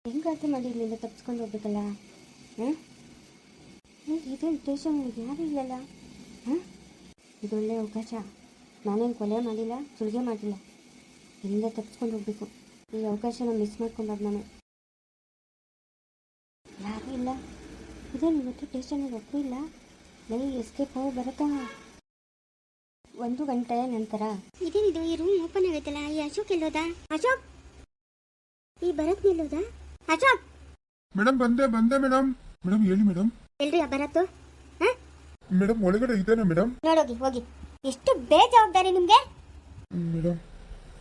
ಹೆಂಗಾದ್ರೂ ಮಾಡಿ ಇಲ್ಲಿಂದ ತಪ್ಪಿಸ್ಕೊಂಡು ಹೋಗ್ಬೇಕಲ್ಲ. ಹಾಂ ಇದೇನು ಸ್ಟೇಷನ್ಗೆ ಯಾರೂ ಇಲ್ಲಲ್ಲ. ಹಾಂ ಇದೊಳ್ಳೆ ಅವಕಾಶ. ನಾನೇನು ಕೊಲೆ ಮಾಡಿಲ್ಲ, ಸುಲಿಗೆ ಮಾಡಿಲ್ಲ. ಇಲ್ಲಿಂದ ತಪ್ಪಿಸ್ಕೊಂಡು ಹೋಗ್ಬೇಕು. ಈ ಅವಕಾಶನ ಮಿಸ್ ಮಾಡ್ಕೊಂಡಾಗ ನಾನು ಯಾರೂ ಇಲ್ಲ. ಇದೇನು ಇವತ್ತು ಸ್ಟೇಷನ್ಗೆ ಒಬ್ಬರು ಇಲ್ಲ. ನನಗೆ ಎಸ್ಕೇಪ್ ಹೋಗಿ ಬರುತ್ತಾ 1 ಗಂಟೆ ನಂತರ. ಇದೇನಿದು ಈ ರೂಮ್ ಓಪನ್ ಆಗೈತಲ್ಲ. ಈ ಅಶೋಕ್ ಎಲ್ಲೋದ? ಅಶೋಕ್, ಈ ಭರತ್ ನಿಲ್ಲೋದ? ಅಶೋಕ್ ಮೇಡಮ್ ಬಂದೆ ಮೇಡಮ್. ಮೇಡಮ್ ಹೇಳಿ ಮೇಡಮ್. ಎಲ್ರಿ ಆ ಭರತ್? ಮೇಡಮ್ ಒಳಗಡೆ ಇದ್ದಾನೆ ಮೇಡಮ್. ನೋಡೋಗಿ ಹೋಗಿ. ಎಷ್ಟು ಬೇಜವಾಬ್ದಾರಿ ನಿಮ್ಗೆ. ಮೇಡಮ್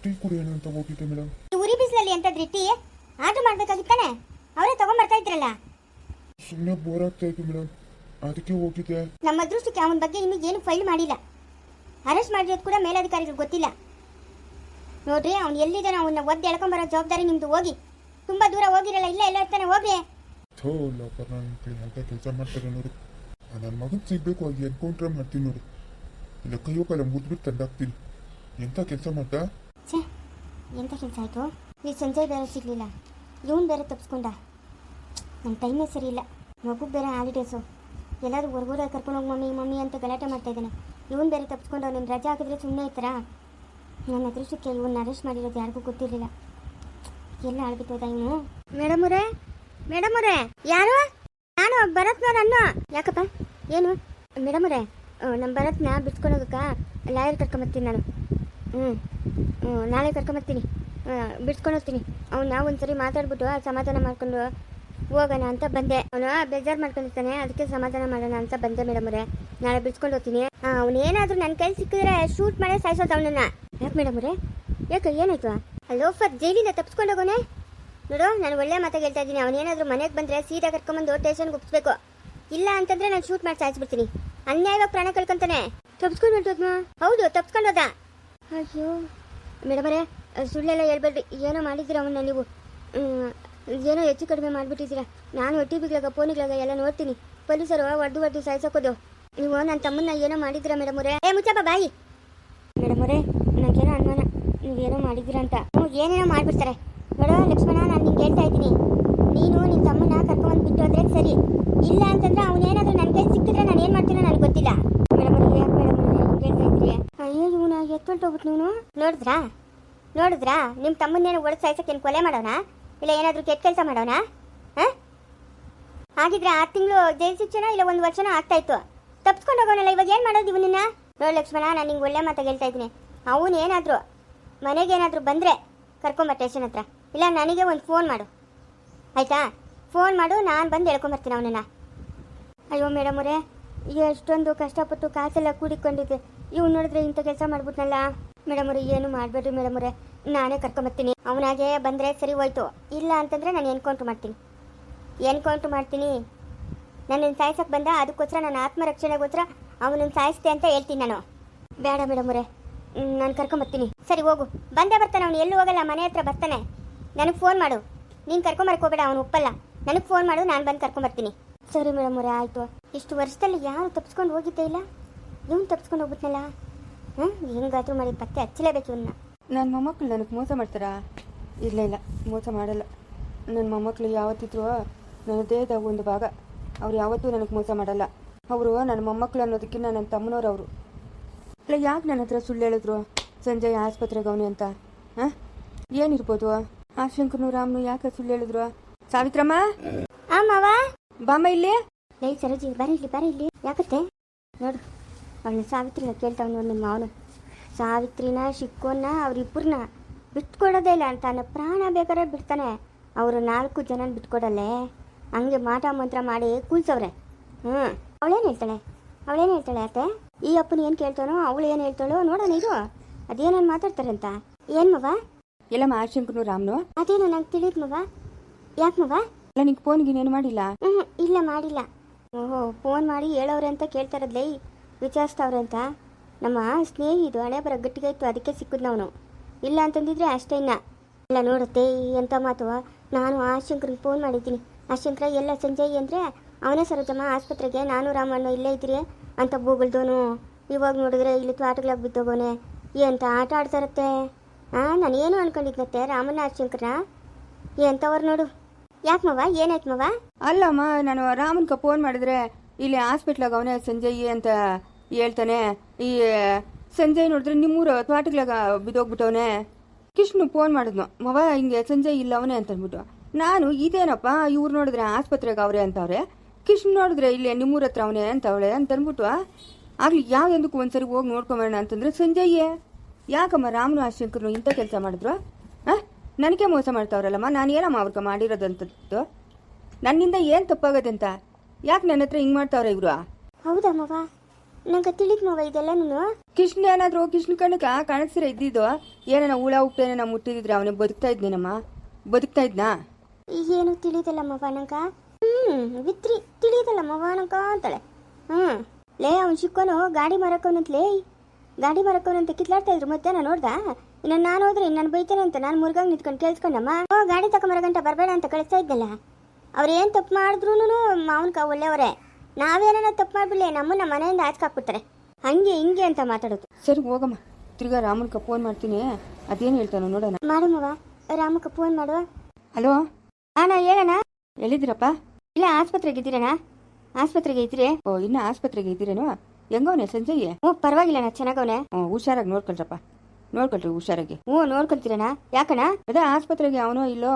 ಟೀ ಕುಡಿಯೋಣ ಅಂತ ಹೋಗಿದ್ದೆ ಮೇಡಮ್. ಉರಿ ಬಿಸಿಲಲ್ಲಿ ಎಂತದ್ರಿ ಟೀ? ಆರ್ಡರ್ ಮಾಡ್ಬೇಕಾಗಿತ್ತಾನೆ, ಅವರೇ ತಗೊಂಡ್ಬರ್ತಾ ಇದ್ರಲ್ಲ. ಸುಮ್ಮನೆ ಬೋರ್ ಆಗ್ತಾ ಇತ್ತು ಮೇಡಮ್, ಅದಕ್ಕೆ ಹೋಗಿದ್ದೆ. ನಮ್ಮ ಅದೃಷ್ಟಕ್ಕೆ ಅವನ ಬಗ್ಗೆ ಇನ್ನೂ ಏನು ಫೈಲ್ ಮಾಡಿಲ್ಲ. ಅರೆಸ್ಟ್ ಮಾಡಿರೋದು ಕೂಡ ಮೇಲಧಿಕಾರಿಗಳು ಗೊತ್ತಿಲ್ಲ. ನೋಡ್ರಿ ಅವ್ನು ಎಲ್ಲಿದ್ದಾನೆ, ಅವನ್ನ ಒದ್ದು ಎಳ್ಕೊಂಬರೋ ಜವಾಬ್ದಾರಿ ನಿಮ್ದು. ಹೋಗಿ, ತುಂಬಾ ದೂರ ಹೋಗಿರಲ್ಲ, ಇಲ್ಲ ಎಲ್ಲ ಇರ್ತಾನೆ, ಹೋಗ್ರಿ. ಥೋ ಲಾಪರ್ ಅಂತ ಕೆಲಸ ಮಾಡ್ತಾರೆ ನೋಡಿ. ನನ್ನ ಮಗನ್ ಸಿಗ್ಬೇಕು, ಆಗಿ ಎನ್ಕೌಂಟ್ರ್ ಮಾಡ್ತೀನಿ ನೋಡಿ. ಇಲ್ಲ ಕೈಯೋ ಕಾಲ ಮುದ್ಬಿಟ್ಟು ತಂದಾಕ್ತೀನಿ. ಎಂತ ಕೆಲಸ ಮಾಡ್ತಾ? ಛೇ, ಎಂತ ಕೆಲಸ ಆಯಿತು. ಈ ಸಂಜಯ್ ಬೇರೆ ಸಿಗಲಿಲ್ಲ, ಇವನು ಬೇರೆ ತಪ್ಪಿಸ್ಕೊಂಡ. ನನ್ನ ಟೈಮೇ ಸರಿ ಇಲ್ಲ. ಮಗುಗೆ ಬೇರೆ ಹಾಲಿಡೇಸು. ಎಲ್ಲರೂ ಹೊರಗಡೆ ಕರ್ಕೊಂಡೋಗಿ ಮಮ್ಮಿ ಮಮ್ಮಿ ಅಂತ ಗಲಾಟೆ ಮಾಡ್ತಾ ಇದ್ದಾನೆ. ಇವನು ಬೇರೆ ತಪ್ಪಿಸ್ಕೊಂಡು ಅವನಿಗೆ ರಜೆ ಹಾಕಿದ್ರೆ ಸುಮ್ಮನೆ ಇರ್ತಾರ. ನನ್ನ ಅದೃಷ್ಟಕ್ಕೆ ಇವನ್ನ ಅರೆಸ್ಟ್ ಮಾಡಿರೋದು ಯಾರಿಗೂ ಗೊತ್ತಿರಲಿಲ್ಲ. ಎಲ್ಲ ಆಳ್ಬಿಟ್ಟೋದ ಇವನು. ಮೇಡಮ್ ಅವರೇ ಯಾರು? ನಾನು ಭರತ್ನವ್ರನ್ನು. ಯಾಕಪ್ಪ ಏನು? ಮೇಡಮ್ ಅವರೇ, ನಮ್ಮ ಭರತ್ನ ಬಿಡ್ಸ್ಕೊಂಡೋಗಕ್ಕ ಲಾಯರ್ ಕರ್ಕೊಂಬರ್ತೀನಿ ನಾನು. ನಾಳೆ ಕರ್ಕೊಂಬರ್ತೀನಿ, ಬಿಡ್ಸ್ಕೊಂಡು ಹೋಗ್ತೀನಿ. ಅವನ್ನ ಒಂದ್ಸರಿ ಮಾತಾಡ್ಬಿಟ್ಟು ಸಮಾಧಾನ ಮಾಡ್ಕೊಂಡು ಹೋಗೋಣ ಅಂತ ಬಂದೆ. ಅವನು ಬೇಜಾರು ಮಾಡ್ಕೊಂಡಿರ್ತಾನೆ, ಅದಕ್ಕೆ ಸಮಾಧಾನ ಮಾಡೋಣ ಅಂತ ಬಂದೆ ಮೇಡಮ್ ಅವರೇ. ನಾಳೆ ಬಿಡ್ಸ್ಕೊಂಡು ಹೋಗ್ತೀನಿ. ಅವನೇನಾದ್ರೂ ನನ್ನ ಕೈ ಸಿಕ್ಕಿದ್ರೆ ಶೂಟ್ ಮಾಡೇ ಸಾಯಿಸೋದು ಅವನನ್ನ. ಯಾಕೆ ಮೇಡಮ್ ಅವರೇ? ಯಾಕೆ ಏನಾಯ್ತು? ಲೋಫರ್ ಜೈಲಿಂದ ತಪ್ಪಿಸ್ಕೊಂಡು ಹೋಗೋನೆ. ನೋಡು, ನಾನು ಒಳ್ಳೆ ಮಾತಾಗಿ ಹೇಳ್ತಾ ಇದ್ದೀನಿ. ಅವನೇನಾದ್ರೂ ಮನೆಗೆ ಬಂದರೆ ಸೀದಾ ಕರ್ಕೊಂಬಂದು ಸ್ಟೇಷನ್ಗೆ ಒಪ್ಪಿಸ್ಬೇಕು. ಇಲ್ಲ ಅಂತಂದ್ರೆ ನಾನು ಶೂಟ್ ಮಾಡಿ ಸಾಯಿಸ್ಬಿಡ್ತೀನಿ. ಅನ್ಯಾಯವಾಗಿ ಪ್ರಾಣ ಕಳ್ಕೊಂತಾನೆ. ತಪ್ಪಿಸ್ಕೊಂಡು ಹೊರಟೋದ್ನು? ಹೌದು, ತಪ್ಪಿಸ್ಕೊಂಡು ಹೋದ. ಅಯ್ಯೋ ಮೇಡಮ್ ಅವರೇ, ಸುಳ್ಳೆಲ್ಲ ಹೇಳ್ಬೇಡ್ರಿ. ಏನೋ ಮಾಡಿದ್ದೀರಾ ಅವನ್ನ ನೀವು. ಏನೋ ಹೆಚ್ಚು ಕಡಿಮೆ ಮಾಡಿಬಿಟ್ಟಿದ್ದೀರಾ. ನಾನು ಟಿವಿಗಳಾಗ ಫೋನ್ಗಳಾಗ ಎಲ್ಲ ನೋಡ್ತೀನಿ. ಪೊಲೀಸರು ಹೊಡೆದು ಸಾಯಿಸೋಕೋದು. ನೀವು ನನ್ನ ತಮ್ಮನ್ನ ಏನೋ ಮಾಡಿದ್ದೀರಾ ಮೇಡಮ್ ಅವರೇ. ಮುಚ್ಚಪ್ಪ ಬಾಯಿ. ಮೇಡಮ್ ಅವರೇ, ನನಗೇನೋ ಅನುಮಾನ, ನೀವೇನೋ ಮಾಡಿದ್ದೀರಾ ಅಂತ. ಏನೇನೋ ಮಾಡಿಬಿಡ್ತಾರೆ. ನೋಡೋ ಲಕ್ಷ್ಮಣ, ನಾನು ನಿಂಗೆ ಹೇಳ್ತಾ ಇದ್ದೀನಿ, ನೀನು ನಿನ್ನ ತಮ್ಮನ್ನ ಕರ್ಕೊಂಡ್ಬಂದು ಬಿಟ್ಟು ಹೋದ್ರೆ ಸರಿ. ಇಲ್ಲ ಅಂತಂದ್ರೆ ಅವನೇನಾದ್ರೂ ನನ್ನ ಕೈ ಸಿಕ್ಕಿದ್ರೆ ನಾನು ಏನು ಮಾಡ್ತೀನೋ ನನಗೆ ಗೊತ್ತಿಲ್ಲ. ಮೇಡಮ್ ಅವ್ರಿಗೆ ಯಾಕೆ ಮೇಡಮ್ ಅವ್ರಿಗೆ ಹೇಳ್ತಾ ಇದ್ರಿ? ಅಯ್ಯೋ ಇವನ ಎತ್ತೊಳ್ಟೋಗ್ಬಿಟ್ಟು ನೀನು. ನೋಡಿದ್ರಾ ನಿಮ್ಮ ತಮ್ಮನ್ನೇನು ಒಳಗೆ ಸಾಯ್ಸಕ್ಕೇನು ಕೊಲೆ ಮಾಡೋಣ? ಇಲ್ಲ ಏನಾದರೂ ಕೆಟ್ಟ ಕೆಲಸ ಮಾಡೋಣ? ಹಾಂ, ಹಾಗಿದ್ರೆ 6 ತಿಂಗಳು ಜೈಲು ಶಿಕ್ಷೆನೋ ಇಲ್ಲ 1 ವರ್ಷನೋ ಆಗ್ತಾಯಿತ್ತು. ತಪ್ಪಿಸ್ಕೊಂಡು ಹೋಗೋಣಲ್ಲ, ಇವಾಗ ಏನು ಮಾಡೋದು ಇವನನ್ನ? ನೋಡಿ ಲಕ್ಷ್ಮಣ, ನಾನು ನಿಂಗೆ ಒಳ್ಳೆ ಮಾತಾಗಿ ಹೇಳ್ತಾ ಇದ್ದೀನಿ. ಅವನೇನಾದರೂ ಮನೆಗೇನಾದರೂ ಬಂದರೆ ಕರ್ಕೊಂಬ ಸ್ಟೇಷನ್ ಹತ್ರ. ಇಲ್ಲ ನನಗೆ ಒಂದು ಫೋನ್ ಮಾಡು, ಆಯಿತಾ? ಫೋನ್ ಮಾಡು, ನಾನು ಬಂದು ಹೇಳ್ಕೊಂಬರ್ತೀನಿ ಅವನನ್ನ. ಅಯ್ಯೋ ಮೇಡಮ್ ಅವರೇ, ಎಷ್ಟೊಂದು ಕಷ್ಟಪಟ್ಟು ಕಾಸೆಲ್ಲ ಕೂಡಿಕೊಂಡಿದ್ದೆ. ಇವ್ನು ನೋಡಿದ್ರೆ ಇಂಥ ಕೆಲಸ ಮಾಡ್ಬಿಟ್ನಲ್ಲ. ಮೇಡಮ್ ಅವ್ರೆ, ಏನು ಮಾಡಬೇಡ್ರಿ ಮೇಡಮ್ ಅವರೇ, ನಾನೇ ಕರ್ಕೊಂಬರ್ತೀನಿ. ಅವನಾಗೆ ಬಂದರೆ ಸರಿ ಹೋಯ್ತು. ಇಲ್ಲ ಅಂತಂದರೆ ನಾನು ಎನ್ಕೌಂಟ್ರ್ ಮಾಡ್ತೀನಿ. ನನ್ನನ್ನು ಸಾಯಿಸೋಕೆ ಬಂದ, ಅದಕ್ಕೋಸ್ಕರ ನನ್ನ ಆತ್ಮರಕ್ಷಣೆಗೋಸ್ಕರ ಅವನನ್ನು ಸಾಯಿಸ್ತೆ ಅಂತ ಹೇಳ್ತೀನಿ ನಾನು. ಬೇಡ ಮೇಡಮ್ ಅವರೇ, ನಾನು ಕರ್ಕೊಂಬರ್ತೀನಿ. ಸರಿ ಹೋಗು, ಬಂದೇ ಬರ್ತಾನೆ ಅವನು, ಎಲ್ಲೂ ಹೋಗಲ್ಲ, ಮನೆ ಹತ್ರ ಬರ್ತಾನೆ. ನನಗೆ ಫೋನ್ ಮಾಡು. ನೀನು ಕರ್ಕೊಂಬರಕ್ಕೆ ಹೋಗಬೇಡ, ಅವನು ಒಪ್ಪಲ್ಲ. ನನಗೆ ಫೋನ್ ಮಾಡು, ನಾನು ಬಂದು ಕರ್ಕೊಂಬರ್ತೀನಿ. ಸರಿ ಮೇಡಮ್ ಅವರೇ, ಆಯಿತು. ಇಷ್ಟು ವರ್ಷದಲ್ಲಿ ಯಾರು ತಪ್ಪಿಸ್ಕೊಂಡು ಹೋಗಿದ್ದೇ ಇಲ್ಲ, ಇವನು ತಪ್ಪಿಸ್ಕೊಂಡು ಹೋಗ್ಬಿಟ್ನಲ್ಲ. ಹೆಂಗಾದ್ರೂ ಮಾಡಿ ಪತ್ತೆ ಹಚ್ಚಲೇಬೇಕು ಇವನ್ನ. ನನ್ನ ಮೊಮ್ಮಕ್ಕಳು ನನಗೆ ಮೋಸ ಮಾಡ್ತಾರಾ? ಇಲ್ಲ, ಮೋಸ ಮಾಡಲ್ಲ. ನನ್ನ ಮೊಮ್ಮಕ್ಕಳು ಯಾವತ್ತಿದ್ರು ನನ್ನ ದೇಹದ ಒಂದು ಭಾಗ. ಅವ್ರು ಯಾವತ್ತೂ ನನಗೆ ಮೋಸ ಮಾಡಲ್ಲ. ಅವರು ನನ್ನ ಮೊಮ್ಮಕ್ಕಳು ಅನ್ನೋದಕ್ಕಿಂತ ನನ್ನ ತಮ್ಮನವ್ರು ಅವರು. ಇಲ್ಲ, ಯಾಕೆ ನನ್ನ ಹತ್ರ ಸುಳ್ಳು ಹೇಳಿದ್ರು ಸಂಜಯ್ ಆಸ್ಪತ್ರೆಗೆ ಅವನಿ ಅಂತ? ಹಾಂ, ಏನಿರ್ಬೋದು? ಆ ಶಂಕರ್ನು ರಾಮ್ನು ಯಾಕೆ ಸುಳ್ಳು ಹೇಳಿದ್ರು? ಸಾವಿತ್ರಮ್ಮ, ಬಾಮ ಇಲ್ಲಿ. ಲೈ ಸರೋಜಿ, ಬರೀ ಇಲ್ಲಿ. ಯಾಕತ್ತೆ? ನೋಡು, ಅವನು ಸಾವಿತ್ರಿನ ಕೇಳ್ತಾವನು ನಿಮ್ಮ ಅವನು. ಸಾವಿತ್ರಿನ ಶಿಕ್ಕೋನ್ನ ಅವರಿಬ್ಬರನ್ನ ಬಿಟ್ಕೊಡೋದೇ ಇಲ್ಲ ಅಂತಾನೆ. ಪ್ರಾಣ ಬೇಕಾದ್ರೆ ಬಿಡ್ತಾನೆ. ಅವರು 4 ಜನ ಬಿಟ್ಕೊಡಲ್ಲೇ. ಹಂಗೆ ಮಾಟ ಮಂತ್ರ ಮಾಡಿ ಕೂಲ್ಸವ್ರೆ. ಅವಳೇನು ಹೇಳ್ತಾಳೆ ಅತ್ತೆ? ಈ ಅಪ್ಪನ ಏನು ಕೇಳ್ತಾನೋ, ಅವಳು ಏನು ಹೇಳ್ತಾಳೋ ನೋಡೋಣ. ಇದು ಅದೇನೇನು ಮಾತಾಡ್ತಾರೆ ಅಂತ. ಏನು ಮವ? ಎಲ್ಲಮ್ಮ, ಆ ಶಂಕರ್ನು ರಾಮ್ನು ಅದೇನೋ ನಂಗೆ ತಿಳಿದ್ ಮವ. ಯಾಕೆ ಮವ? ಇಲ್ಲ, ನಿಂಗೆ ಫೋನ್ಗೇನೇನು ಮಾಡಿಲ್ಲ? ಇಲ್ಲ, ಮಾಡಿಲ್ಲ. ಓಹೋ, ಫೋನ್ ಮಾಡಿ ಹೇಳೋರೆ ಅಂತ ಕೇಳ್ತಾರದ್ಲೇ, ವಿಚಾರಿಸ್ತವ್ರೆ ಅಂತ. ನಮ್ಮ ಸ್ನೇಹಿತು ಹಣೆ ಬರ ಗಟ್ಟಿಗೆ ಇತ್ತು, ಅದಕ್ಕೆ ಸಿಕ್ಕಿದ್ನವನು. ಇಲ್ಲ ಅಂತಂದಿದ್ರೆ ಅಷ್ಟೇ. ಇಲ್ಲ ನೋಡುತ್ತೆ, ಎಂಥ ಮಾತು. ನಾನು ಆ ಶಂಕರ್ಗೆ ಫೋನ್ ಮಾಡಿದ್ದೀನಿ. ಆ ಶಂಕರ ಎಲ್ಲ ಸಂಜಯ್ ಅಂದರೆ ಅವನೇ ಸರೋಜಮ್ಮ ಆಸ್ಪತ್ರೆಗೆ, ನಾನು ರಾಮಣ್ಣ ಇಲ್ಲೇ ಇದ್ದೀರಿ ಅಂತ ಬೂಗಳ್ದವನು. ಇವಾಗ ನೋಡಿದ್ರೆ ಇಲ್ಲಿ ಆಟಗಳಾಗಿ ಬಿದ್ದೋಗೋನೆ. ಎಂಥ ಆಟ ಆಡ್ತಾರತ್ತೆ. ನಾನೇನು ಅನ್ಕೊಂಡಿದ್ನತ್ತೆ ರಾಮಣ್ಣ ಆ ಶಂಕರ ಎಂಥವ್ರು ನೋಡು. ಯಾಕೆ ಮವ ಏನಾಯ್ತು ಮವ? ಅಲ್ಲಮ್ಮ ನಾನು ರಾಮನ್ಕ ಫೋನ್ ಮಾಡಿದ್ರೆ ಇಲ್ಲಿ ಹಾಸ್ಪಿಟ್ಲಾಗ ಅವನೇ ಸಂಜಯ್ ಅಂತ ಹೇಳ್ತಾನೆ. ಈ ಸಂಜಯ್ ನೋಡಿದ್ರೆ ನಿಮ್ಮೂರು ತೋಟಗ್ಲಾಗ ಬಿದ್ದೋಗ್ಬಿಟ್ಟವನೆ. ಕೃಷ್ಣ ಫೋನ್ ಮಾಡಿದ್ನು, ಮವ ಹಿಂಗೆ ಸಂಜಯ್ ಇಲ್ಲ ಅವನೇ ಅಂತ ಅಂದ್ಬಿಟ್ಟು. ನಾನು ಇದೇನಪ್ಪ ಇವ್ರು ನೋಡಿದ್ರೆ ಆಸ್ಪತ್ರೆಗೆ ಅವ್ರೆ ಅಂತವ್ರೆ, ಕೃಷ್ಣ ನೋಡಿದ್ರೆ ಇಲ್ಲಿ ನಿಮ್ಮೂರ ಹತ್ರ ಅವನೇ ಅಂತವಳೆ ಅಂತ ಅಂದ್ಬಿಟ್ಟು ಆಗ್ಲಿ ಯಾವ್ದಕ್ಕೂ ಒಂದ್ಸರಿ ಹೋಗಿ ನೋಡ್ಕೊಂಬರೋಣ ಅಂತಂದ್ರೆ ಸಂಜಯ್ಯೇ. ಯಾಕಮ್ಮ ರಾಮನು ಆಶಂಕರ್ನು ಇಂಥ ಕೆಲಸ ಮಾಡಿದ್ರು? ನನಗೆ ಮೋಸ ಮಾಡ್ತಾವ್ರಲ್ಲಮ್ಮ, ನಾನು ಏನಮ್ಮ ಅವ್ರಿಗೆ ಮಾಡಿರೋದಂಥದ್ದು? ನನ್ನಿಂದ ಏನು ತಪ್ಪಾಗತ್ತೆ ಅಂತ ಯಾಕೆ ನನ್ನ ಹತ್ರ ಹಿಂಗೆ ಮಾಡ್ತಾವ್ರೆ ಇವರು? ಹೌದಾ ಮವ? ನಂಗೆ ತಿಳಿದ್ ಮವ ಇದೆಲ್ಲ. ಕೃಷ್ಣ ಏನಾದರೂ ಕೃಷ್ಣ ಕಣಕ ಕಾಣಿಸ್ತಿರ ಇದ್ದಿದ್ದು ಏನೇನ ಹುಳ ಉಪ್ಪೇನ ಮುಟ್ಟಿದ್ರೆ ಅವನೇ ಬದುಕ್ತಾ ಇದ್ನೇನಮ್ಮ, ಬದುಕ್ತಾ ಇದ್ನಾ? ಏನು ತಿಳಿದಲ್ಲ ಮವ ನಂಗ. ವಿತ್ರಿ ತಿಳಿದಲ್ಲ ಮವ ನಂಗ ಅಂತಾಳೆ. ಲೇ ಅವ್ನು ಚಿಕ್ಕೋನು ಗಾಡಿ ಮಾರಕ್ಕವನಂತಲೇ, ಗಾಡಿ ಮಾರಕ್ಕವನಂತ ಕಿತ್ಲಾಡ್ತಾ ಇದ್ರು ಮಧ್ಯಾಹ್ನ ನೋಡ್ದ. ಇನ್ನು ನಾನು ಹೋದ್ರೆ ನಾನು ಬೈತೇನೆ ಅಂತ ನಾನು ಮುರ್ಗಾಗ ನಿಂತ್ಕೊಂಡು ಕೇಳಿಸ್ಕೊಂಡಮ್ಮ. ಗಾಡಿ ತಗೊಂಬರ ಗಂಟ ಬರಬೇಡ ಅಂತ ಕಳಿಸ್ತಾ ಇದ್ದಲ್ಲ. ಅವ್ರು ಏನು ತಪ್ಪು ಮಾಡಿದ್ರು ಮಾವನ್ಕ ಒಳ್ಳೆಯವರೇ. ನಾವೇನ ತಪ್ಪು ಮಾಡ್ಬಿಡ್ಲಿ ನಮ್ಮನ್ನ ಮನೆಯಿಂದ ಆಚಕಾಕ್ಬಿಡ್ತಾರೆ, ಹಂಗೆ ಹಿಂಗೆ ಅಂತ ಮಾತಾಡೋದು. ಸರಿ ಹೋಗಮ್ಮ, ತಿರ್ಗಾ ರಾಮನ್ಕ ಫೋನ್ ಮಾಡ್ತೀನಿ, ಅದೇನು ಹೇಳ್ತಾನೋ ನೋಡೋಣ. ಮಾಡುಮವ, ರಾಮಕ್ಕ ಫೋನ್ ಮಾಡುವ. ಹಲೋ ಅಣ್ಣ ಹೇಳಣ್ಣ. ಎಲ್ಲಿದ್ದೀರಪ್ಪ? ಇಲ್ಲ ಆಸ್ಪತ್ರೆಗೆ ಇದ್ದೀರಣ್ಣ, ಆಸ್ಪತ್ರೆಗೆ ಇದ್ದೀರಿ. ಓ ಇನ್ನ ಆಸ್ಪತ್ರೆಗೆ ಇದ್ದೀರೇನು? ಹೆಂಗವನೆ ಸಂಜಯ್? ಪರವಾಗಿಲ್ಲಣ್ಣ, ಚೆನ್ನಾಗವನೆ. ಹುಷಾರಾಗಿ ನೋಡ್ಕೊಳ್ರಪ್ಪ, ನೋಡ್ಕೊಳ್ರಿ ಹುಷಾರಾಗಿ. ನೋಡ್ಕೊಳ್ತೀರಣ್ಣ. ಯಾಕಣ್ಣ? ಅದೇ ಆಸ್ಪತ್ರೆಗೆ ಅವನೋ ಇಲ್ಲೋ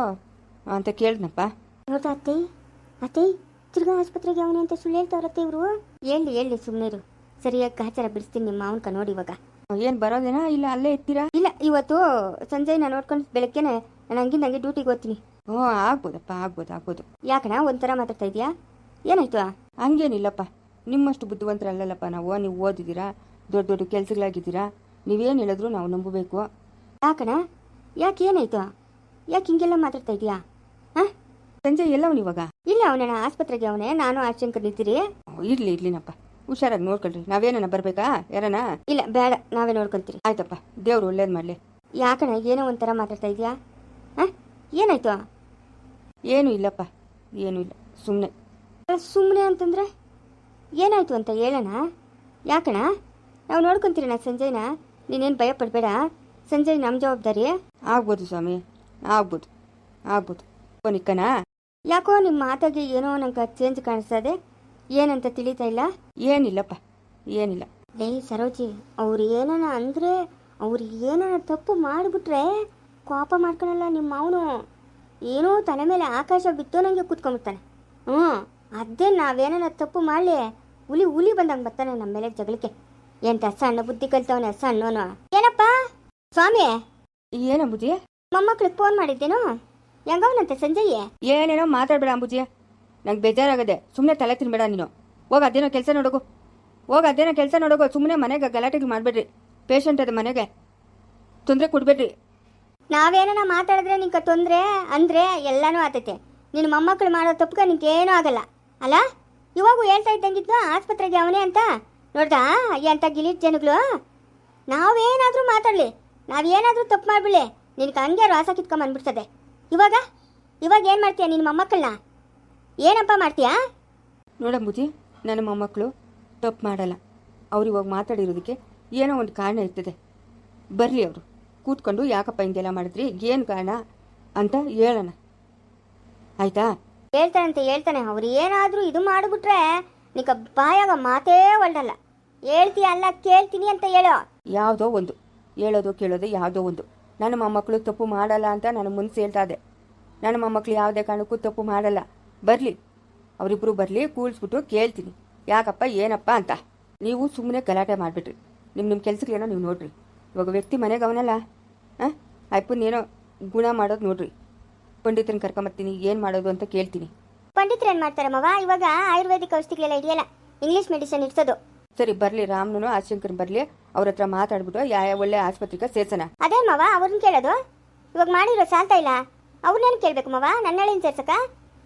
ಅಂತ ಕೇಳ್ದನಪ್ಪ. ನೋಡ್ತಾ ಅತ್ತೆ, ಅತ್ತೆ ತಿರ್ಗಾ ಆಸ್ಪತ್ರೆಗೆ ಅವನೇ ಅಂತ ಸುಳ್ಳು ಹೇಳ್ತಾವ್ರತ್ತೆ ಇವರು. ಹೇಳಿ ಸುಮ್ಮನೆ ಸರಿಯಾಗಿ ಗಾಚಾರ ಬಿಡಿಸ್ತೀನಿ ನಿಮ್ಮ ಮಾವನ್ಕ ನೋಡಿ. ಇವಾಗ ಏನು ಬರೋದೇನಾ ಇಲ್ಲ ಅಲ್ಲೇ ಇರ್ತೀರಾ? ಇಲ್ಲ ಇವತ್ತು ಸಂಜೆ ನಾನು ನೋಡ್ಕೊಂಡು ಬೆಳಗ್ಗೆನೆ ನಾನು ಹಂಗಿಂದಂಗೆ ಡ್ಯೂಟಿಗೆ ಹೋಗ್ತೀನಿ. ಆಗ್ಬೋದಪ್ಪ, ಆಗ್ಬೋದು. ಯಾಕಣ್ಣ ಒಂಥರ ಮಾತಾಡ್ತಾ ಇದೆಯಾ? ಏನಾಯ್ತು? ಹಂಗೇನಿಲ್ಲಪ್ಪ, ನಿಮ್ಮಷ್ಟು ಬುದ್ಧಿವಂತರಲ್ಲಪ್ಪ ನಾವು. ನೀವು ಓದಿದ್ದೀರಾ, ದೊಡ್ಡ ದೊಡ್ಡ ಕೆಲಸಗಳಾಗಿದ್ದೀರಾ, ನೀವೇನು ಹೇಳಿದ್ರು ನಾವು ನಂಬಬೇಕು. ಯಾಕಣ್ಣ? ಯಾಕೆ ಏನಾಯ್ತು? ಯಾಕೆ ಹಿಂಗೆಲ್ಲ ಮಾತಾಡ್ತಾ ಇದೆಯಾ? ಸಂಜಯ್ ಎಲ್ಲವನು ಇವಾಗ? ಇಲ್ಲ ಅವನಣ್ಣ ಆಸ್ಪತ್ರೆಗೆ ಅವನೇ, ನಾನು ಆಶಂಕರ್ ನಿಂತೀರಿ. ಇರ್ಲಿನಪ್ಪ, ಹುಷಾರಾಗಿ ನೋಡ್ಕೊಳ್ರಿ. ನಾವೇನ ಬರ್ಬೇಕಾ ಯಾರನ? ಇಲ್ಲ ಬೇಡ, ನಾವೇ ನೋಡ್ಕೊಂತೀರಿ. ಆಯ್ತಪ್ಪ, ದೇವ್ರು ಒಳ್ಳೇದು ಮಾಡಲಿ. ಯಾಕಣ್ಣ ಏನೋ ಒಂಥರ ಮಾತಾಡ್ತಾ ಇದೆಯಾ? ಏನಾಯ್ತು? ಏನೂ ಇಲ್ಲಪ್ಪ, ಏನೂ ಇಲ್ಲ, ಸುಮ್ಮನೆ ಅಂತಂದ್ರೆ ಏನಾಯ್ತು ಅಂತ ಹೇಳೋಣ. ಯಾಕಣ್ಣ? ನಾವು ನೋಡ್ಕೊಂತೀರಣ್ಣ ಸಂಜಯ್ನ, ನೀನೇನು ಭಯ ಪಡಬೇಡ. ಸಂಜಯ್ ನಮ್ಮ ಜವಾಬ್ದಾರಿ. ಆಗ್ಬೋದು ಸ್ವಾಮಿ, ಆಗ್ಬೋದು. ನಿಕ್ಕನಾ? ಯಾಕೋ ನಿಮ್ಮ ಮಾತಾಗಿ ಏನೋ ನಂಗೆ ಚೇಂಜ್ ಕಾಣಿಸ್ತದೆ, ಏನಂತ ತಿಳಿತಾ ಇಲ್ಲ. ಏನಿಲ್ಲಪ್ಪ, ಏನಿಲ್ಲ. ಲೇ ಸರೋಜಿ, ಅವ್ರು ಏನಾನ ಅಂದರೆ ಅವ್ರು ಏನಾನ ತಪ್ಪು ಮಾಡಿಬಿಟ್ರೆ ಕೋಪ ಮಾಡ್ಕೊಳಲ್ಲ ನಿಮ್ಮ ಅವನು. ಏನೋ ತಲೆ ಮೇಲೆ ಆಕಾಶ ಬಿತ್ತೋ ನಂಗೆ ಕೂತ್ಕೊಂಡ್ಬಿಡ್ತಾನೆ. ಅದೇ ನಾವೇನಾನ ತಪ್ಪು ಮಾಡಲಿ ಹುಲಿ ಬಂದಂಗೆ ಬರ್ತಾನೆ ನಮ್ಮ ಮೇಲೆ ಜಗಳಕ್ಕೆ. ಎಂತ ಸಣ್ಣ ಬುದ್ಧಿ ಕಲ್ತವನೆ ಸಣ್ಣವನು. ಏನಪ್ಪ ಸ್ವಾಮಿ? ಏನಂಬುಜಿ? ಮೊಮ್ಮಕ್ಳಿಗೆ ಫೋನ್ ಮಾಡಿದ್ದೇನು? ಹೆಂಗವನಂತೆ ಸಂಜಯ್? ಏನೇನೋ ಮಾತಾಡ್ಬೇಡ ಅಂಬುಜಿ, ನಂಗೆ ಬೇಜಾರಾಗದೆ. ಸುಮ್ಮನೆ ತಲೆ ತಿನ್ಬೇಡ ನೀನು. ಹೋಗ ಅದೇನೋ ಕೆಲಸ ನೋಡೋಗು. ಸುಮ್ಮನೆ ಮನೆಗೆ ಗಲಾಟೆಗಳು ಮಾಡಬೇಡ್ರಿ. ಪೇಷಂಟ್ ಅದ ಮನೆಗೆ ತೊಂದರೆ ಕೊಡ್ಬೇಡ್ರಿ. ನಾವೇನ ಮಾತಾಡಿದ್ರೆ ನಿಂಗೆ ತೊಂದರೆ ಅಂದರೆ ಎಲ್ಲನೂ ಆತೈತೆ. ನಿನ್ನ ಮೊಮ್ಮಕ್ಕಳು ಮಾಡೋ ತಪ್ಪುಗೆ ನಿಂಗೆ ಏನೂ ಆಗಲ್ಲ ಅಲ್ಲ? ಇವಾಗೂ ಹೇಳ್ತಾ ಇದ್ದಂಗಿದ್ದು ಆಸ್ಪತ್ರೆಗೆ ಅವನೇ ಅಂತ. ನೋಡ್ದಾ ಎಂಥ ಗಿಲೀಟ್ ಜನಗಳು. ನಾವೇನಾದರೂ ಮಾತಾಡಲಿ, ನಾವೇನಾದರೂ ತಪ್ಪು ಮಾಡಿಬಿಡ್ಲಿ, ನಿನಗೆ ಹಂಗೆ ರಾಸ ಕಿತ್ಕೊಂಬಂದ್ಬಿಡ್ತದೆ. ಇವಾಗ ಏನು ಮಾಡ್ತೀಯ ನಿನ್ನ ಮೊಮ್ಮಕ್ಕಳನ್ನ? ಏನಪ್ಪ ಮಾಡ್ತೀಯಾ? ನೋಡಂಬುಜಿ, ನನ್ನ ಮೊಮ್ಮಕ್ಕಳು ತಪ್ಪು ಮಾಡಲ್ಲ. ಅವ್ರು ಇವಾಗ ಮಾತಾಡಿರೋದಕ್ಕೆ ಏನೋ ಒಂದು ಕಾರಣ ಇರ್ತದೆ. ಬರಲಿ ಅವರು ಕೂತ್ಕೊಂಡು, ಯಾಕಪ್ಪ ಹಿಂಗೆಲ್ಲ ಮಾಡಿದ್ರಿ, ಏನು ಕಾರಣ ಅಂತ ಹೇಳೋಣ, ಆಯ್ತಾ? ಹೇಳ್ತಾನೆ. ಅವ್ರು ಏನಾದರೂ ಇದು ಮಾಡಿಬಿಟ್ರೆ ನಿಕ ಬಾಯಾಗ ಮಾತೇ ಒಳ್ಳಲ್ಲ. ಹೇಳ್ತೀಯ ಅಲ್ಲ ಕೇಳ್ತೀನಿ ಅಂತ ಹೇಳೋ. ಯಾವುದೋ ಒಂದು ಹೇಳೋದು ಕೇಳೋದು ಯಾವುದೋ ಒಂದು. ನನ್ನ ಮೊಮ್ಮಕ್ಕಳು ತಪ್ಪು ಮಾಡಲ್ಲ ಅಂತ ನಾನು ಮುನ್ಸಿ ಹೇಳ್ತಾ ಇದ್ದೆ. ನನ್ನ ಮೊಮ್ಮಕ್ಕಳು ಯಾವುದೇ ಕಾರಣಕ್ಕೂ ತಪ್ಪು ಮಾಡಲ್ಲ. ಬರಲಿ, ಅವರಿಬ್ಬರು ಬರಲಿ, ಕೂಳಿಸ್ಬಿಟ್ಟು ಕೇಳ್ತೀನಿ ಯಾಕಪ್ಪ ಏನಪ್ಪ ಅಂತ. ನೀವು ಸುಮ್ಮನೆ ಗಲಾಟೆ ಮಾಡಿಬಿಟ್ರಿ. ನಿಮ್ಮ ಕೆಲಸಗಳೇನೋ ನೀವು ನೋಡ್ರಿ. ಇವಾಗ ವ್ಯಕ್ತಿ ಮನೆಗೆ ಅವನಲ್ಲ, ಅಪ್ಪನೇನೋ ಗುಣ ಮಾಡೋದು ನೋಡ್ರಿ. ಪಂಡಿತನ ಕರ್ಕೊಂಬರ್ತೀನಿ, ಏನು ಮಾಡೋದು ಅಂತ ಕೇಳ್ತೀನಿ. ಪಂಡಿತರು ಏನು ಮಾಡ್ತಾರೆ ಮವ? ಇವಾಗ ಆಯುರ್ವೇದಿಕ್ ಔಷಧಿಗಳೆಲ್ಲ ಇದೆಯಲ್ಲ, ಇಂಗ್ಲೀಷ್ ಮೆಡಿಸಿನ್ ಇಡ್ಸೋದು. ಸರಿ ಬರಲಿ, ರಾಮ್ನು ಆಶಂಕರ್ ಬರಲಿ, ಅವ್ರ ಹತ್ರ ಮಾತಾಡ್ಬಿಟ್ಟು ಒಳ್ಳೆ ಆಸ್ಪತ್ರೆಗೆ ಸೇರ್ಸೋಣ. ಅದೇ ಮವ ಅವ್ರನ್ನ ಕೇಳೋದು. ಇವಾಗ ಮಾಡಿರೋ ಸಾಲ್ತಾ ಇಲ್ಲ, ಅವ್ರನ್ನೇನು ಕೇಳಬೇಕು ಮವ? ನನ್ನಳಿನ ಸೇರ್ಸಕ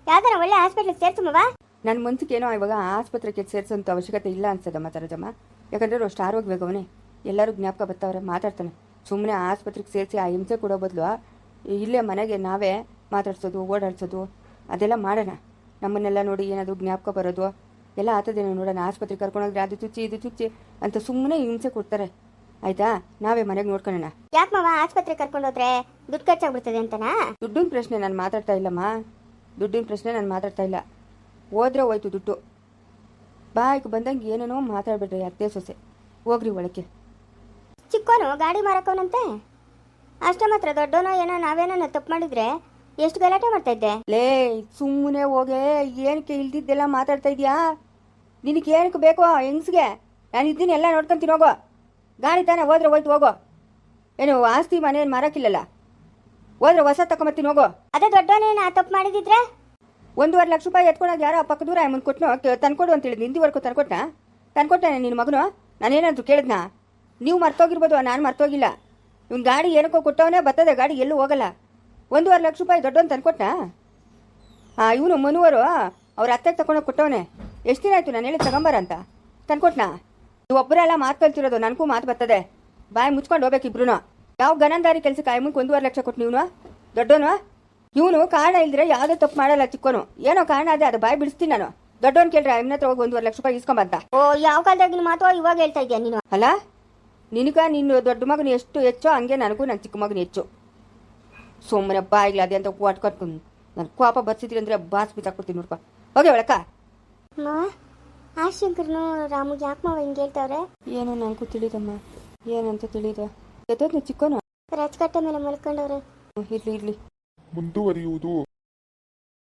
ಯಾವ್ದಾರ ಒಳ್ಳೆ ಹಾಸ್ಪಿಟ್ಲಿಗೆ ಸೇರ್ಸು ಮವ. ನನ್ನ ಮನ್ಸಿಗೆ ಏನೋ ಇವಾಗ ಆಸ್ಪತ್ರೆಗೆ ಸೇರಿಸೋಂಥ ಅವಶ್ಯಕತೆ ಇಲ್ಲ ಅನ್ಸದಮ್ಮ ತರಜಮ್ಮ. ಯಾಕಂದರೆ ಅಷ್ಟು ಆರೋಗ್ಯವಾಗವನೇ, ಎಲ್ಲರೂ ಜ್ಞಾಪಕ ಬರ್ತಾವ್ರೆ, ಮಾತಾಡ್ತಾನೆ. ಸುಮ್ಮನೆ ಆಸ್ಪತ್ರೆಗೆ ಸೇರಿಸಿ ಆ ಹಿಂಸೆ ಕೊಡೋ ಬದಲು ಇಲ್ಲೇ ಮನೆಗೆ ನಾವೇ ಮಾತಾಡ್ಸೋದು, ಓಡಾಡ್ಸೋದು ಅದೆಲ್ಲ ಮಾಡೋಣ. ನಮ್ಮನ್ನೆಲ್ಲ ನೋಡಿ ಏನಾದರೂ ಜ್ಞಾಪಕ ಬರೋದು ಎಲ್ಲ ಆತದೇನೋ ನೋಡೋಣ. ಆಸ್ಪತ್ರೆಗೆ ಕರ್ಕೊಂಡೋಗ್ರೆ ಅದು ಚುಚ್ಚಿ ಇದು ಚುಚ್ಚಿ ಅಂತ ಸುಮ್ಮನೆ ಹಿಂಸೆ ಕೊಡ್ತಾರೆ, ಆಯ್ತಾ? ನಾವೇ ಮನೆಗೆ ನೋಡ್ಕೊಳ್ಳೋಣ. ಯಾಕೆ ಮಾವ ಆಸ್ಪತ್ರೆಗೆ ಕರ್ಕೊಂಡು ಹೋದ್ರೆ ದುಡ್ಡು ಖರ್ಚಾಗ್ಬಿಡ್ತದೆ ಅಂತನಾ? ದುಡ್ಡಿನ ಪ್ರಶ್ನೆ ನಾನು ಮಾತಾಡ್ತಾ ಇಲ್ಲಮ್ಮ. ದುಡ್ಡಿನ ಪ್ರಶ್ನೆ ನಾನು ಮಾತಾಡ್ತಾ ಇಲ್ಲ. ಹೋದ್ರೆ ಹೋಯ್ತು ದುಡ್ಡು. ಬಾಯ್ಗೆ ಬಂದಂಗೆ ಏನೇನೋ ಮಾತಾಡ್ಬಿಡ್ರಿ ಅತ್ತೆ ಸೊಸೆ. ಹೋಗ್ರಿ ಒಳಕ್ಕೆ. ಚಿಕ್ಕೋನು ಗಾಡಿ ಮಾರಕ್ಕವನಂತೆ, ಅಷ್ಟೇ ಮಾತ್ರ ದೊಡ್ಡವನೋ ಏನೋ ನಾವೇನೋ ತಪ್ಪು ಮಾಡಿದ್ರೆ ಎಷ್ಟು ಗಲಾಟೆ ಮಾಡ್ತಾ ಇದ್ದೆ. ಲೇ ಸುಮ್ಮನೆ ಹೋಗೆ, ಏನಕ್ಕೆ ಇಲ್ದಿದ್ದೆಲ್ಲ ಮಾತಾಡ್ತಾ ಇದೀಯಾ? ನಿನಗೆ ಏನಕ್ಕೆ ಬೇಕೋ ಹೆಂಗ್ಸ್ಗೆ? ನಾನು ಇದ್ದೀನಿ, ಎಲ್ಲ ನೋಡ್ಕೊಂತೀನಿ. ಹೋಗೋ, ಗಾಡಿ ತಾನೇ, ಹೋದ್ರೆ ಹೋಯ್ತು ಹೋಗೋ. ಏನು ಆಸ್ತಿ ಮನೆ ಏನು ಮಾರಕ್ಕಿಲ್ಲಲ್ಲ, ಹೋದ್ರೆ ಹೊಸ ತಗೊಂಬರ್ತೀನಿ ಹೋಗೋ. ಅದೇ ದೊಡ್ಡವನೇನು ಆ ತಪ್ಪು ಮಾಡಿದಿದ್ರೆ 1.5 ಲಕ್ಷ ರೂಪಾಯಿ ಎತ್ಕೊಂಡಾಗ ಯಾರೋ ಪಕ್ಕದೂರ ಅಮ್ಮನ ಕೊಟ್ಟನು, ತಂದ್ಕೊಡು ಅಂತ ಹೇಳಿದ್ನಿ. ಹಿಂದಿವರೆಗೂ ತಂದ್ಕೊಟ್ಟಾನೆ ನಿನ್ನ ಮಗನು? ನಾನೇನಾದ್ರು ಕೇಳಿದ್ನಾ? ನೀವು ಮರ್ತೋಗಿರ್ಬೋದು, ನಾನು ಮರ್ತೋಗಿಲ್ಲ. ಇವ್ನು ಗಾಡಿ ಏನಕ್ಕೋ ಕೊಟ್ಟವನೇ, ಬರ್ತದೆ ಗಾಡಿ, ಎಲ್ಲೂ ಹೋಗಲ್ಲ. 1.5 ಲಕ್ಷ ರೂಪಾಯಿ ದೊಡ್ಡವನು ತಂದ್ಕೊಟ್ನಾ? ಇವನು ಮನುವರು ಅವ್ರ ಅತ್ತೆಗೆ ತಗೊಂಡೋಗಿ ಕೊಟ್ಟವನೇ. ಎಷ್ಟು ದಿನ ಆಯಿತು ನಾನು ಹೇಳಿ ತಗೊಂಬಾರ ಅಂತ? ತಂದ್ಕೊಟ್ನಾ? ನೀವು ಒಬ್ಬರೆಲ್ಲ ಮಾತು ಕಲ್ತಿರೋದು, ನನಗೂ ಮಾತು ಬರ್ತದೆ. ಬಾಯಿ ಮುಚ್ಕೊಂಡು ಹೋಗ್ಬೇಕಿಬ್ರು. ಯಾವ ಗನಂದಾರಿ ಕೆಲಸಕ್ಕೆ ಮುಂದೆ 1.5 ಲಕ್ಷ ಕೊಟ್ಟು ನೀವನು ದೊಡ್ಡವನು? ಇವನು ಕಾರಣ ಇಲ್ದಿರೆ ಯಾವುದೇ ತಪ್ಪು ಮಾಡಲ್ಲ. ಚಿಕ್ಕೋನು ಏನೋ ಕಾರಣ ಅದೇ, ಅದು ಬಾಯಿ ಬಿಡಿಸ್ತೀನಿ ನಾನು. ದೊಡ್ಡವನು ಕೇಳ್ರೆ ಅವನ ಹತ್ರ ಹೋಗಿ 1.5 ಲಕ್ಷ ರೂಪಾಯಿ ಇಸ್ಕೊಂಬಂತ. ಓ, ಯಾವ ಕಾಲದಾಗಿನ ಮಾತು ಇವಾಗ ಹೇಳ್ತಾ ಇದೆಯಾ ನೀನು? ಅಲ್ಲ, ನಿನಗ ನಿನ್ನ ದೊಡ್ಡ ಮಗನು ಎಷ್ಟು ಹೆಚ್ಚೋ ಹಂಗೆ ನನಗೂ ನನ್ನ ಚಿಕ್ಕ ಮಗನು ಹೆಚ್ಚು. ಸುಮ್ಮನೆ ಬಾಯಿಗ್ಲ ಅದೇ ಅಂತ ಕಟ್ಕೊಂಡು ನನ್ನ ಕೋಪ ಬರ್ಸಿದ್ರಿ ಅಂದರೆ ಬಾಸ್ ಬಿಸಾಕ್ಬಿಡ್ತೀನಿ ನೋಡ್ಕೊ. ಹೋಗಿ ಒಳಕ. ಮಾವ, ಆ ಶಂಕರ್ನು ರಾಮು ಯಾಕೆ ಮಾವ ಹಿಂಗೆ ಹೇಳ್ತಾವ್ರೆ? ಏನೋ ನನಗೂ ತಿಳಿದಮ್ಮ, ಏನಂತ ತಿಳಿದ. ಎತ್ತೋದ್ನ ಚಿಕ್ಕೋನು ರಚಕಟ್ಟೆ ಮೇಲೆ ಮಲ್ಕೊಂಡವ್ರೆ. ಇರ್ಲಿ. ಮುಂದುವರಿಯುವುದು